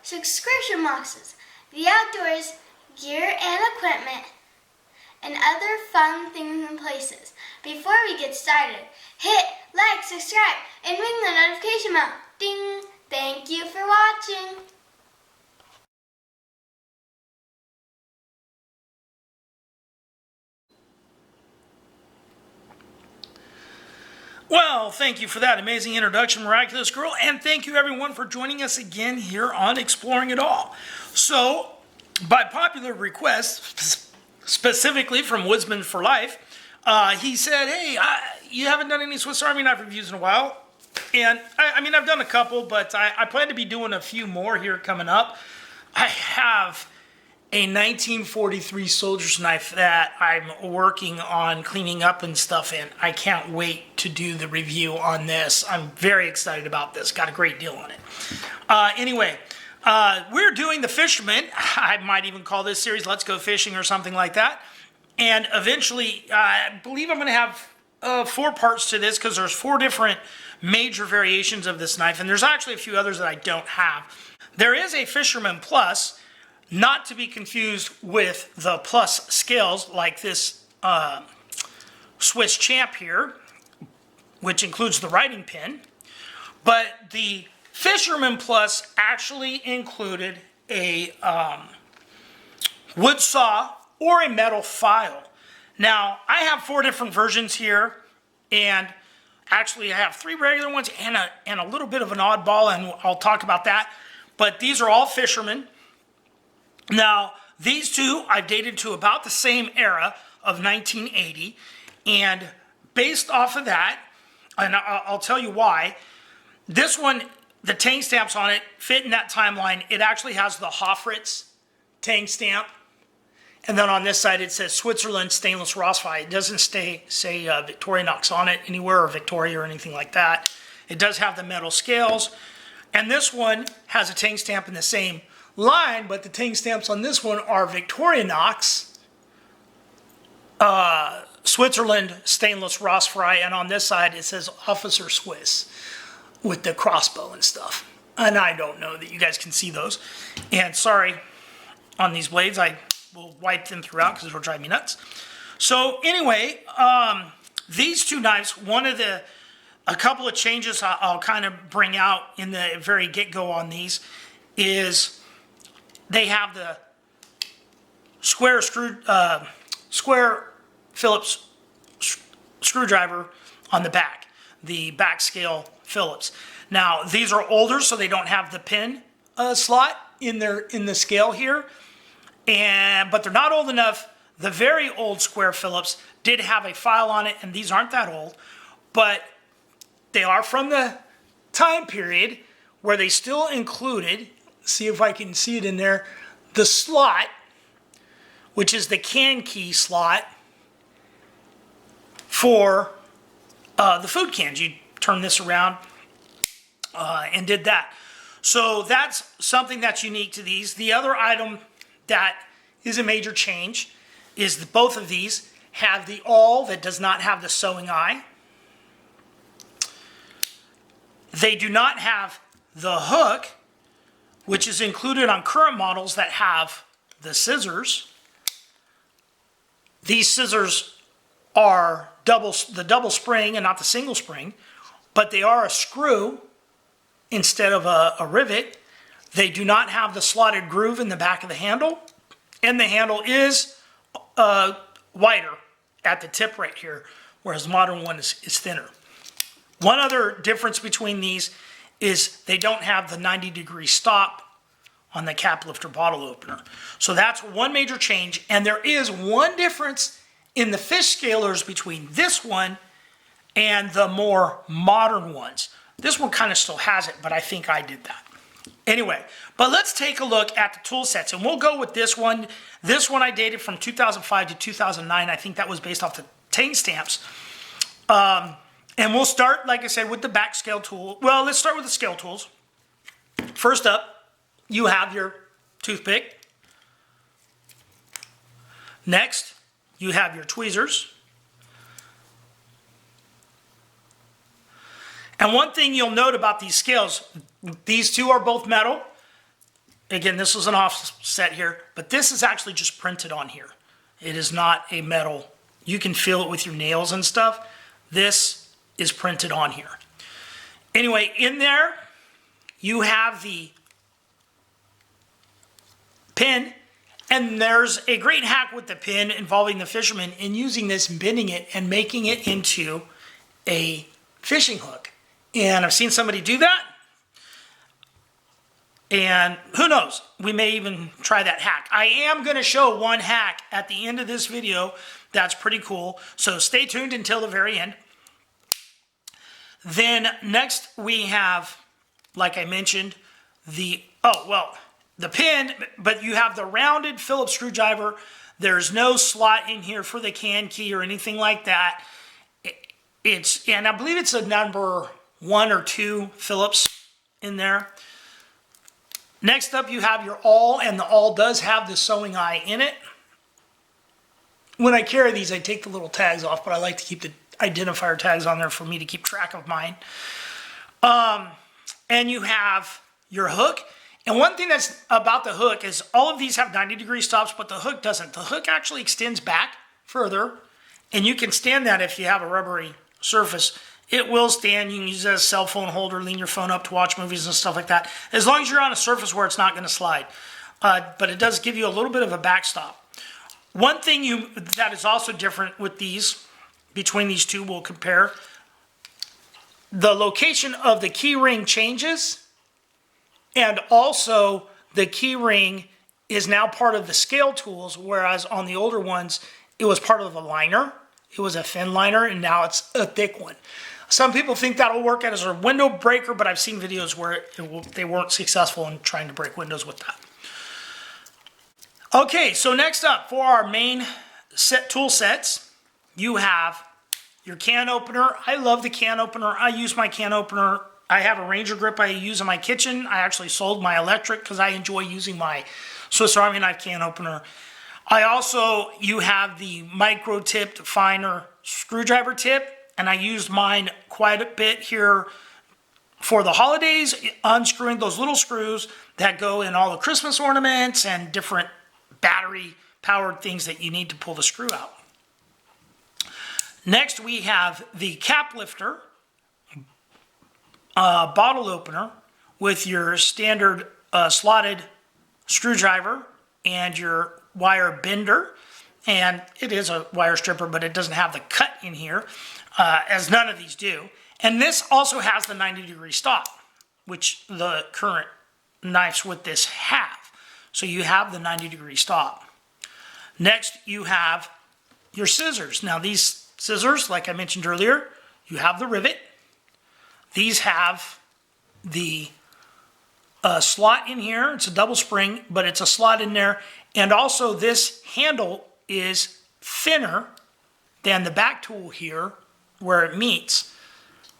subscription boxes, the outdoors, gear and equipment, and other fun things and places. Before we get started, hit like, subscribe, and ring the notification bell. Ding! Thank you for watching. Well, thank you for that amazing introduction, Miraculous Girl, and thank you everyone for joining us again here on Exploring It All. So, by popular request, specifically from Woodsman for Life, he said, hey, you haven't done any Swiss Army knife reviews in a while. And, I mean, I've done a couple, but I plan to be doing a few more here coming up. I have a 1943 soldier's knife that I'm working on cleaning up and stuff, and I can't wait to do the review on this. I'm very excited about this. Got a great deal on it. Anyway, we're doing the Fisherman. I might even call this series Let's Go Fishing or something like that. And eventually, I believe I'm going to have 4 parts to this because there's 4 different major variations of this knife, and there's actually a few others that I don't have. There is a Fisherman Plus, not to be confused with the Plus scales like this Swiss Champ here, which includes the writing pin. But the Fisherman Plus actually included a wood saw or a metal file. Now, I have 4 different versions here, and actually I have 3 regular ones and a little bit of an oddball, and I'll talk about that. But these are all Fisherman. Now, these 2 I've dated to about the same era of 1980, and based off of that, and I'll tell you why, this one, the tang stamps on it fit in that timeline. It actually has the Hofritz tang stamp, and then on this side it says Switzerland Stainless Rossfire. It doesn't say Victorinox on it anywhere, or Victoria or anything like that. It does have the metal scales, and this one has a tang stamp in the same line, but the tang stamps on this one are Victorinox, Switzerland Stainless Rossfire, and on this side it says Officer Swiss with the crossbow and stuff. And I don't know that you guys can see those. And sorry on these blades, I will wipe them throughout because it'll drive me nuts. So anyway, these 2 knives, a couple of changes I'll kind of bring out in the very get-go on these is they have the square Phillips screwdriver on the back, the back scale Phillips. Now, these are older, so they don't have the pin slot in the scale here, but they're not old enough. The very old square Phillips did have a file on it, and these aren't that old, but they are from the time period where they still included, see if I can see it in there, the slot, which is the can key slot for the food cans. You turn this around and did that. So that's something that's unique to these. The other item that is a major change is that both of these have the awl that does not have the sewing eye. They do not have the hook, which is included on current models that have the scissors. These scissors are the double spring and not the single spring, but they are a screw instead of a rivet. They do not have the slotted groove in the back of the handle, and the handle is wider at the tip right here, whereas the modern one is thinner. One other difference between these is they don't have the 90-degree stop on the cap lifter bottle opener. So that's one major change, and there is one difference in the fish scalers between this one and the more modern ones. This one kind of still has it, but I think I did that. Anyway, but let's take a look at the tool sets, and we'll go with this one. This one I dated from 2005 to 2009. I think that was based off the tang stamps. And we'll start, like I said, with the back scale tool. Well, let's start with the scale tools. First up, you have your toothpick. Next, you have your tweezers. And one thing you'll note about these scales, these 2 are both metal. again, this is an offset here, but this is actually just printed on here. It is not a metal. You can feel it with your nails and stuff. This is printed on here. Anyway, in there, you have the pin, and there's a great hack with the pin involving the fisherman in using this and bending it and making it into a fishing hook. And I've seen somebody do that. And who knows, we may even try that hack. I am going to show one hack at the end of this video that's pretty cool. So stay tuned until the very end. Then next we have, like I mentioned, the pin, but you have the rounded Phillips screwdriver. There's no slot in here for the can key or anything like that. And I believe it's a number 1 or 2 Phillips in there. Next up, you have your awl, and the awl does have the sewing eye in it. When I carry these, I take the little tags off, but I like to keep the identifier tags on there for me to keep track of mine. And you have your hook. And one thing that's about the hook is all of these have 90-degree stops, but the hook doesn't. The hook actually extends back further, and you can stand that if you have a rubbery surface. It will stand. You can use it as a cell phone holder, lean your phone up to watch movies and stuff like that, as long as you're on a surface where it's not going to slide. But it does give you a little bit of a backstop. One thing that is also different with these, between these two, we'll compare. The location of the key ring changes, and also the key ring is now part of the scale tools, whereas on the older ones, it was part of the liner. It was a thin liner, and now it's a thick one. Some people think that'll work as a window breaker, but I've seen videos where they weren't successful in trying to break windows with that. Okay, so next up for our main tool sets, you have your can opener. I love the can opener. I use my can opener. I have a Ranger grip I use in my kitchen. I actually sold my electric because I enjoy using my Swiss Army knife can opener. You have the micro-tipped finer screwdriver tip, and I used mine quite a bit here for the holidays, unscrewing those little screws that go in all the Christmas ornaments and different battery-powered things that you need to pull the screw out. Next, we have the cap lifter, bottle opener with your standard slotted screwdriver and your wire bender. And it is a wire stripper, but it doesn't have the cut in here, as none of these do. And this also has the 90-degree stop, which the current knives with this have. So you have the 90-degree stop. Next, you have your scissors. Now these scissors, like I mentioned earlier, you have the rivet. These have the slot in here. It's a double spring, but it's a slot in there. And also this handle is thinner than the back tool here where it meets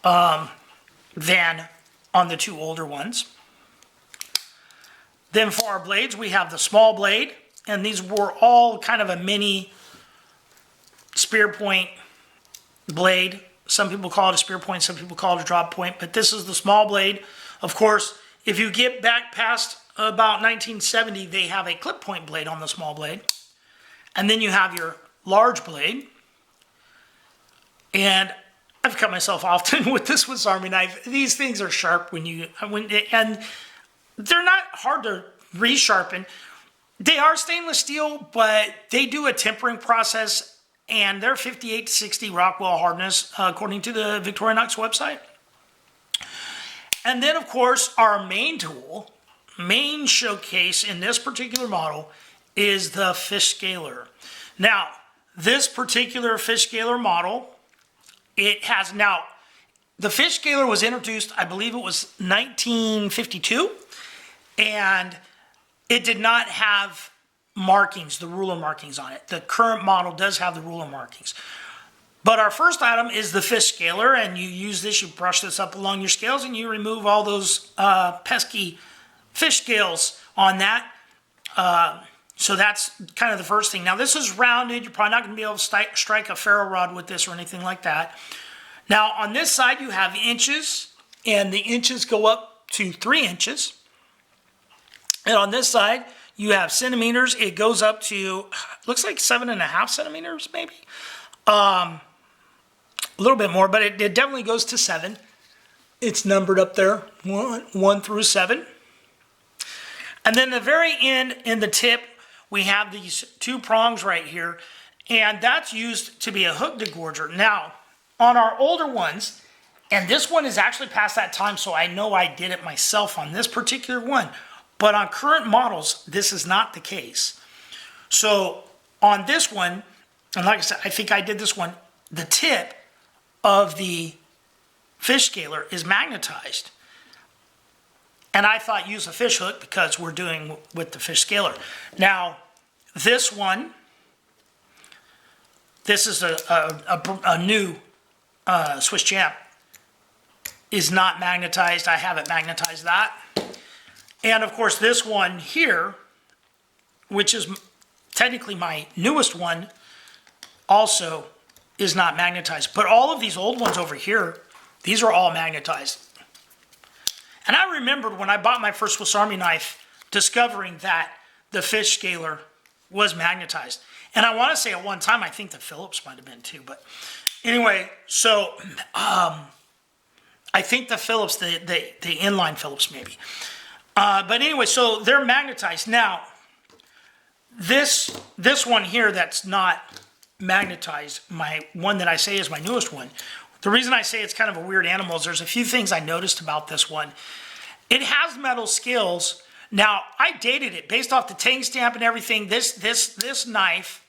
than on the two older ones. Then for our blades, we have the small blade, and these were all kind of a mini spear point blade. Some people call it a spear point, some people call it a drop point, but this is the small blade. Of course, if you get back past about 1970, they have a clip point blade on the small blade. And then you have your large blade. And I've cut myself often with this Swiss Army knife. These things are sharp and they're not hard to resharpen. They are stainless steel, but they do a tempering process, and they're 58 to 60 Rockwell hardness, according to the Victorinox website. And then, of course, our main tool, main showcase in this particular model is the fish scaler. Now, this particular fish scaler model, the fish scaler was introduced, I believe it was 1952, and it did not have markings, the ruler markings on it. The current model does have the ruler markings. But our first item is the fish scaler, and you use this, you brush this up along your scales, and you remove all those pesky fish scales on that. So that's kind of the first thing. Now this is rounded. You're probably not going to be able to strike a ferro rod with this or anything like that. Now on this side you have inches, and the inches go up to 3 inches. And on this side, you have centimeters. It goes up to, looks like 7.5 centimeters, maybe. A little bit more, but it definitely goes to 7. It's numbered up there, 1 through 7. And then the very end, in the tip, we have these 2 prongs right here. And that's used to be a hook degorger. Now, on our older ones, and this one is actually past that time, so I know I did it myself on this particular one. But on current models, this is not the case. So on this one, and like I said, I think I did this one, the tip of the fish scaler is magnetized. And I thought use a fish hook because we're doing with the fish scaler. Now, this one, this is a new Swiss Champ, is not magnetized. I haven't magnetized that. And of course this one here, which is technically my newest one, also is not magnetized. But all of these old ones over here, these are all magnetized. And I remembered when I bought my first Swiss Army knife, discovering that the fish scaler was magnetized. And I want to say at one time, I think the Phillips might have been too. But anyway, so I think the Phillips, the inline Phillips maybe. But anyway, so they're magnetized. Now, this one here that's not magnetized, my one that I say is my newest one, the reason I say it's kind of a weird animal is there's a few things I noticed about this one. It has metal scales. Now, I dated it based off the tang stamp and everything. This knife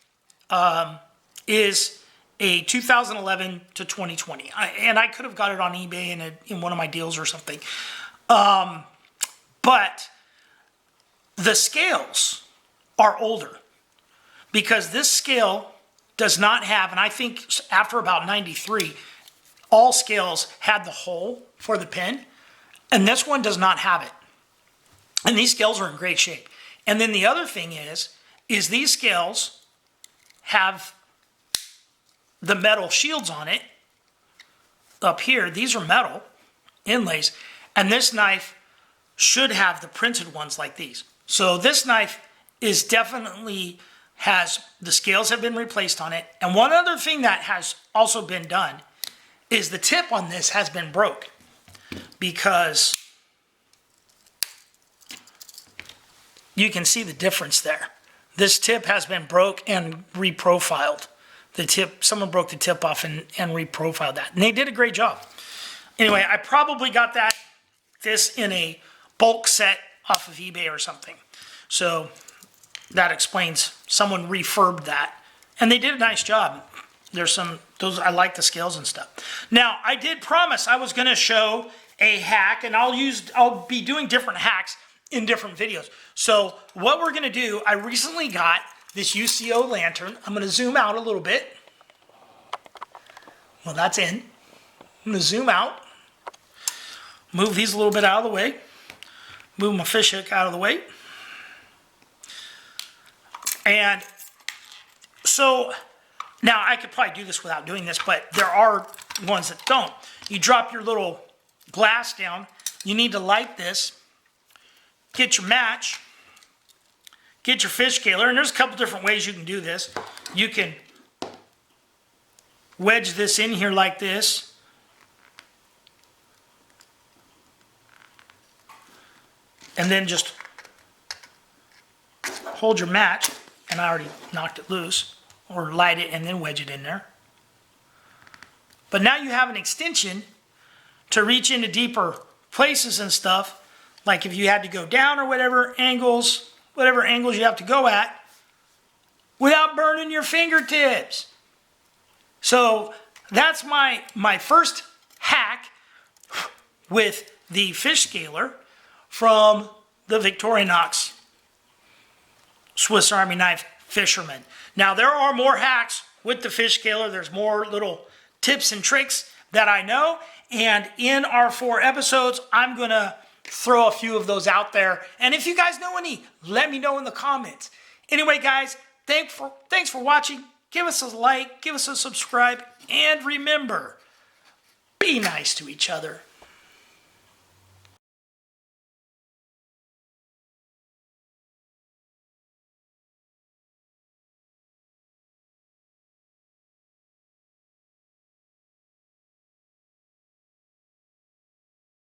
is a 2011 to 2020. And I could have got it on eBay in one of my deals or something. But the scales are older because this scale does not have, and I think after about 93, all scales had the hole for the pin, and this one does not have it. And these scales are in great shape. And then the other thing is these scales have the metal shields on it up here. These are metal inlays, and this knife should have the printed ones like these. So this knife is definitely the scales have been replaced on it. And one other thing that has also been done is the tip on this has been broke because you can see the difference there. This tip has been broke and reprofiled. The tip, someone broke the tip off and reprofiled that. And they did a great job. Anyway, I probably got this in a bulk set off of eBay or something. So that explains someone refurbed that. And they did a nice job. There's I like the scales and stuff. Now, I did promise I was going to show a hack, and I'll be doing different hacks in different videos. So what we're going to do, I recently got this UCO lantern. I'm going to zoom out a little bit. Well, that's in. I'm going to zoom out. Move these a little bit out of the way. Move my fish hook out of the way. And so now I could probably do this without doing this, but there are ones that don't. You drop your little glass down. You need to light this. Get your match. Get your fish scaler. And there's a couple different ways you can do this. You can wedge this in here like this. And then just hold your match, and I already knocked it loose, or light it and then wedge it in there. But now you have an extension to reach into deeper places and stuff, like if you had to go down or whatever angles you have to go at, without burning your fingertips. So that's my first hack with the fish scaler from the Victorinox Swiss Army knife fisherman. Now there are more hacks with the fish scaler. There's more little tips and tricks that I know. And in our 4 episodes, I'm going to throw a few of those out there. And if you guys know any, let me know in the comments. Anyway, guys, thanks for watching. Give us a like, give us a subscribe, and remember, be nice to each other.